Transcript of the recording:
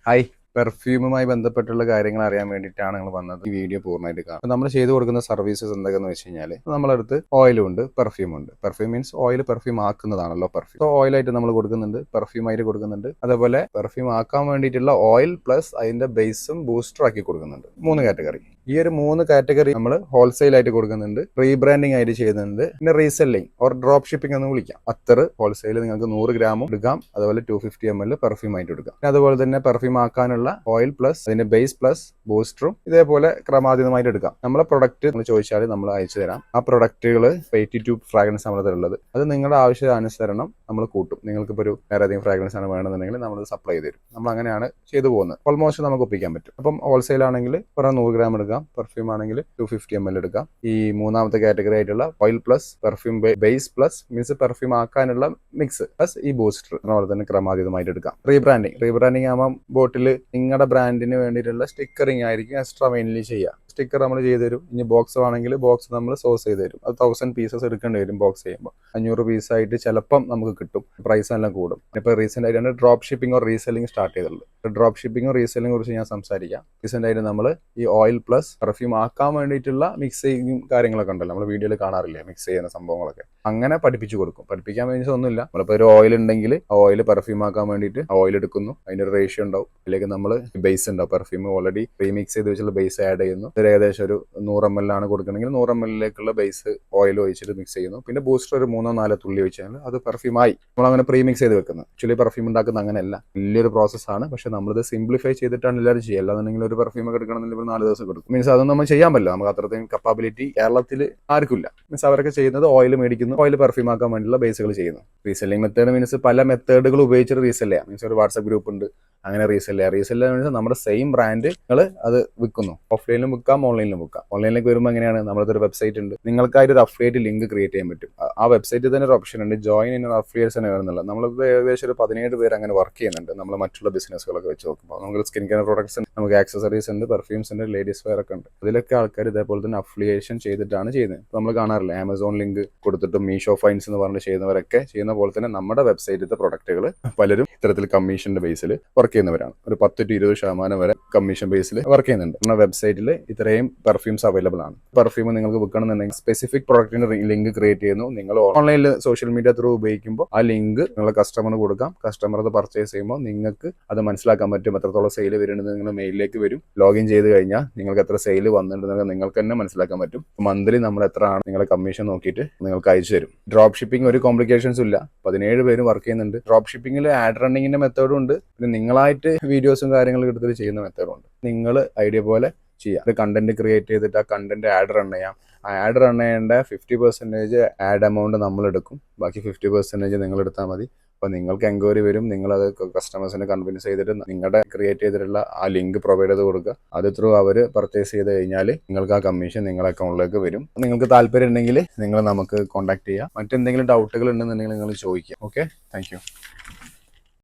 Hi, പെർഫ്യൂമുമായി ബന്ധപ്പെട്ടുള്ള കാര്യങ്ങൾ അറിയാൻ വേണ്ടിയിട്ടാണ് നിങ്ങൾ വന്നത്. ഈ വീഡിയോ പൂർണ്ണമായിട്ട് കാണാം. അപ്പോൾ നമ്മൾ ചെയ്തു കൊടുക്കുന്ന സർവീസസ് എന്തൊക്കെയെന്ന് വെച്ച് കഴിഞ്ഞാൽ നമ്മളടുത്ത് ഓയിലും ഉണ്ട്, പെർഫ്യൂം ഉണ്ട്. പെർഫ്യൂം മീൻസ് ഓയിൽ പെർഫ്യൂം ആക്കുന്നതാണല്ലോ പെർഫ്യൂം. സോ ഓയിലായിട്ട് നമ്മൾ കൊടുക്കുന്നുണ്ട്, പെർഫ്യൂമായിട്ട് കൊടുക്കുന്നുണ്ട്. അതേപോലെ പെർഫ്യൂം ആക്കാൻ വേണ്ടിയിട്ടുള്ള ഓയിൽ പ്ലസ് അതിന്റെ ബേസും ബൂസ്റ്റർ ആക്കി കൊടുക്കുന്നുണ്ട്. 3 കാറ്റഗറി. ഈ ഒരു 3 കാറ്റഗറി നമ്മൾ ഹോൾസെയിൽ ആയിട്ട് കൊടുക്കുന്നുണ്ട്, റീബ്രാൻഡിങ് ആയിട്ട് ചെയ്യുന്നുണ്ട്, പിന്നെ റീസെല്ലിംഗ് ഓർ ഡ്രോപ്പ് ഷിപ്പിംഗ് എന്ന് വിളിക്കാം. അത്തർ ഹോൾസെയിൽ നിങ്ങൾക്ക് 100 ഗ്രാമും എടുക്കാം, അതുപോലെ 250 ml പെർഫ്യൂം ആയിട്ട് എടുക്കാം. അതുപോലെ തന്നെ പെർഫ്യൂം ആക്കാനുള്ള ഓയിൽ പ്ലസ് അതിന്റെ ബേസ് പ്ലസ് ബൂസ്റ്ററും ഇതേപോലെ ക്രമാതീതമായിട്ട് എടുക്കാം. നമ്മളെ പ്രൊഡക്റ്റ് നിങ്ങൾ ചോദിച്ചാൽ നമ്മൾ അയച്ചു തരാം. ആ പ്രൊഡക്റ്റുകൾ 82 ഫ്രാഗ്രൻസ് നമ്മുടെ ഉള്ളത്. അത് നിങ്ങളുടെ ആവശ്യാനുസരണം നമ്മൾ കൂട്ടും. നിങ്ങൾക്ക് ഇപ്പോൾ ഒരു വേറെയധികം ഫ്രാഗ്രൻസ് ആണ് വേണമെന്നുണ്ടെങ്കിൽ നമ്മൾ സപ്ലൈ ചെയ്ത് തരും. നമ്മൾ അങ്ങനെയാണ് ചെയ്തു പോകുന്നത്. ഓൾമോസ്റ്റ് നമുക്ക് ഒപ്പിക്കാൻ പറ്റും. അപ്പം ഹോൾസെയിൽ ആണെങ്കിൽ 100 ഗ്രാം എടുക്കാം, പെർഫ്യൂം ആണെങ്കിൽ 250 ml എടുക്കാം. ഈ മൂന്നാമത്തെ കാറ്റഗറി ആയിട്ടുള്ള oil plus perfume base plus means perfume ആക്കാനുള്ള മിക്സ് പ്ലസ് ഈ ബൂസ്റ്റർ അതുപോലെ തന്നെ ക്രമാതീതമായിട്ട് എടുക്കാം. റീബ്രാൻഡിങ് ആകുമ്പോൾ ബോട്ടിൽ നിങ്ങളുടെ ബ്രാൻഡിന് വേണ്ടിയിട്ടുള്ള സ്റ്റിക്കറിംഗ് ആയിരിക്കും എക്സ്ട്രാ മെയിൻലി ചെയ്യുക. സ്റ്റിക്കർ നമ്മൾ ചെയ്ത് തരും. ഇനി ബോക്സ് ആണെങ്കിൽ ബോക്സ് നമ്മൾ സോഴ്സ് ചെയ്ത് തരും. അത് 1000 പീസസ് എടുക്കേണ്ടി വരും. ബോക്സ് ചെയ്യുമ്പോൾ 500 പീസായിട്ട് ചിലപ്പം നമുക്ക് കിട്ടും. പ്രൈസ് എല്ലാം കൂടും. ഇപ്പോൾ റീസെന്റ് ആയിട്ടാണ് drop shipping or reselling start ചെയ്തിട്ടുള്ളത്. ഡ്രോപ്പ് ഷിപ്പിംഗും റീസെല്ലിംഗ് കുറിച്ച് ഞാൻ സംസാരിക്കാം. റീസെന്റ് ആയിട്ട് നമ്മൾ ഈ ഓയിൽ പ്ലസ് പെർഫ്യൂം ആക്കാൻ വേണ്ടിയിട്ടുള്ള മിക്സിങ്ങും കാര്യങ്ങളൊക്കെ ഉണ്ടല്ലോ, നമ്മൾ വീഡിയോയിൽ കാണാറില്ലേ മിക്സ് ചെയ്യുന്ന സംഭവങ്ങളൊക്കെ. അങ്ങനെ പഠിപ്പിച്ചു കൊടുക്കും. പഠിപ്പിക്കാൻ വേണ്ടി ഒന്നുമില്ല. നമ്മളിപ്പോൾ ഒരു ഓയിൽ ഉണ്ടെങ്കിൽ ആ ഓയിൽ പെർഫ്യൂം ആക്കാൻ വേണ്ടിയിട്ട് ഓയിൽ എടുക്കുന്നു, അതിന്റെ ഒരു റേഷ്യോ ഉണ്ടാവും. അതിലേക്ക് നമ്മൾ ബേസ് ഉണ്ടാവും, പെർഫ്യൂം ഓൾറെഡി പ്രീമിക്സ് ചെയ്ത് വെച്ചുള്ള ബേസ് ആഡ് ചെയ്യുന്നു. ഏകദേശം ഒരു 100 ml ആണ് കൊടുക്കണമെങ്കിൽ 100 ml ബേസ് ഓയിൽ ഒഴിച്ചിട്ട് മിക്സ് ചെയ്യുന്നു. പിന്നെ ബൂസ്റ്റർ ഒരു 3-4 തുള്ളി ഒഴിച്ചാൽ അത് പെർഫ്യൂമായി. നമ്മൾ അങ്ങനെ പ്രീമിക്സ് ചെയ്ത് വെക്കുന്നത്. ആക്ച്വലി പെർഫ്യൂം ഉണ്ടാക്കുന്ന അങ്ങനെയല്ല, വലിയൊരു പ്രോസസ്സാണ്. പക്ഷെ നമ്മളിത് സിംപ്ലിഫൈ ചെയ്തിട്ടാണ് എല്ലാവരും ചെയ്യുക. അല്ലാന്നുണ്ടെങ്കിൽ ഒരു പെർഫ്യൂം ഒക്കെ എടുക്കണമെങ്കിൽ 4 ദിവസം കൊടുക്കും. മീൻസ് അതൊന്നും നമ്മൾ ചെയ്യാൻ പറ്റില്ല. നമുക്ക് അത്രയും കപ്പാബിലിറ്റി കേരളത്തിൽ ആർക്കില്ല. മീൻസ് അവരൊക്കെ ചെയ്യുന്നത് ഓയിൽ മേടിക്കുന്നു, ഓയിൽ പെർഫ്യൂം ആക്കാൻ വേണ്ടിയുള്ള ബേസുകൾ ചെയ്യുന്നു. റീസെല്ലിംഗ് മെത്തേഡ് മീൻസ് പല മെത്തേഡുകൾ ഉപയോഗിച്ചിട്ട് റീസെല് ചെയ്യാം. മീൻസ് ഒരു വാട്സ്ആപ്പ് ഗ്രൂപ്പ് ഉണ്ട്, അങ്ങനെ റീസെല് മീൻസ് നമ്മുടെ സെയിം ബ്രാൻഡ് നിങ്ങൾ അത് വിൽക്കുന്നു. ഓഫ്ലൈനിലും വിൽക്കാം, ഓൺലൈനിലും വിൽക്കാം. ഓൺലൈനിലേക്ക് വരുമ്പോൾ എങ്ങനെയാണ്, നമ്മുടെ ഒരു വെബ്സൈറ്റ് ഉണ്ട്, നിങ്ങൾക്കായിട്ട് ഒരു അഫിലിയേറ്റ് ലിങ്ക് ക്രിയേറ്റ് ചെയ്യാൻ പറ്റും. ആ വെബ്സൈറ്റിൽ തന്നെ ഒരു ഓപ്ഷൻ ഉണ്ട്, ജോയിൻ ഇൻ അഫിലിയേറ്റ്സ് തന്നെ വരുന്നുള്ളത്. നമ്മളിപ്പോൾ ഏകദേശം ഒരു 17 പേര് അങ്ങനെ വർക്ക് ചെയ്യുന്നുണ്ട്. നമ്മൾ മറ്റുള്ള ബിസിനസ്സുകളൊക്കെ വെച്ച് നോക്കുമ്പോൾ നമുക്ക് സ്കിൻ കെയർ പ്രോഡക്ട്സ് ഉണ്ട്, നമുക്ക് ആക്സസറീസ് ഉണ്ട്, പെർഫ്യൂംസ് ഉണ്ട്, ലേഡീസ് വെയർ ഒക്കെ ഉണ്ട്. അതിലൊക്കെ ആൾക്കാർ ഇതേപോലെ തന്നെ അഫിലിയേഷൻ ചെയ്തിട്ടാണ് ചെയ്യുന്നത്. നമ്മൾ കാണാറില്ല, ആമസോൺ ലിങ്ക് കൊടുത്തിട്ട് മീഷോ ഫൈൻസ് എന്ന് പറഞ്ഞ് ചെയ്യുന്നവരൊക്കെ ചെയ്യുന്ന പോലെ തന്നെ നമ്മുടെ വെബ്സൈറ്റിലത്തെ പ്രൊഡക്റ്റുകൾ പലരും ഇത്തരത്തിൽ കമ്മീഷന്റെ ബേസിൽ വർക്ക് ചെയ്യുന്നവരാണ്. ഒരു 10-20% വരെ കമ്മീഷൻ ബേസിൽ വർക്ക് ചെയ്യുന്നുണ്ട്. നമ്മുടെ വെബ്സൈറ്റിൽ ഇത്രയും പെർഫ്യൂംസ് അവൈലബിൾ ആണ്. പെർഫ്യൂം നിങ്ങൾക്ക് വിൽക്കണമെന്നുണ്ടെങ്കിൽ സ്പെസിഫിക് പ്രൊഡക്റ്റിന്റെ ലിങ്ക് ക്രിയേറ്റ് ചെയ്യുന്നു. നിങ്ങൾ ഓൺലൈനിൽ സോഷ്യൽ മീഡിയ ത്രൂ ഉപയോഗിക്കുമ്പോൾ ആ ലിങ്ക് നിങ്ങളെ കസ്റ്റമറിന് കൊടുക്കാം. കസ്റ്റമർ അത് പർച്ചേസ് ചെയ്യുമ്പോൾ നിങ്ങൾക്ക് അത് മനസ്സിലാക്കാൻ പറ്റും എത്രത്തോളം സെയിൽ വരുന്നത്. നിങ്ങൾ മെയിലിലേക്ക് വരും. ലോഗിൻ ചെയ്ത് കഴിഞ്ഞാൽ നിങ്ങൾക്ക് എത്ര സെയിൽ വന്നിട്ടുണ്ടെന്ന് നിങ്ങൾക്ക് തന്നെ മനസ്സിലാക്കാൻ പറ്റും. മന്ത്ലി നമ്മൾ എത്ര ആണ് നിങ്ങളെ കമ്മീഷൻ നോക്കിയിട്ട് നിങ്ങൾക്ക് അയച്ചു തരും. ഡ്രോപ്പ് ഷിപ്പിംഗ് ഒരു കോംപ്ലിക്കേഷൻസും ഇല്ല. 17 പേര് വർക്ക് ചെയ്യുന്നുണ്ട്. ഡ്രോപ്പ് ഷിപ്പിംഗിൽ ആഡ് റണ്ണിങ്ങിന്റെ മെത്തേഡും ഉണ്ട്. പിന്നെ നിങ്ങളായിട്ട് വീഡിയോസും കാര്യങ്ങളും എടുത്തിട്ട് ചെയ്യുന്ന മെത്തേഡും ഉണ്ട്. നിങ്ങൾ ഐഡിയ പോലെ ചെയ്യാം. ഒരു കണ്ടന്റ് ക്രിയേറ്റ് ചെയ്തിട്ട് ആ കണ്ടന്റ് ആഡ് റൺ ചെയ്യാം. ആ ആഡ് റൺ ചെയ്യേണ്ട 50% ആഡ് എമൗണ്ട് നമ്മൾ എടുക്കും. ബാക്കി 50% നിങ്ങൾ എടുത്താൽ മതി. അപ്പോൾ നിങ്ങൾക്ക് എൻക്വയറി വരും. നിങ്ങളത് കസ്റ്റമേഴ്സിനെ കൺവിൻസ് ചെയ്തിട്ട് നിങ്ങളുടെ ക്രിയേറ്റ് ചെയ്തിട്ടുള്ള ആ ലിങ്ക് പ്രൊവൈഡ് ചെയ്ത് കൊടുക്കുക. അത് ത്രൂ അവർ പർച്ചേസ് ചെയ്ത് കഴിഞ്ഞാൽ നിങ്ങൾക്ക് ആ കമ്മീഷൻ നിങ്ങളുടെ അക്കൗണ്ടിലേക്ക് വരും. നിങ്ങൾക്ക് താല്പര്യം ഉണ്ടെങ്കിൽ നിങ്ങൾ നമുക്ക് കോൺടാക്ട് ചെയ്യാം. മറ്റെന്തെങ്കിലും ഡൗട്ടുകൾ ഉണ്ടെന്നുണ്ടെങ്കിൽ നിങ്ങൾ ചോദിക്കുക. Okay, thank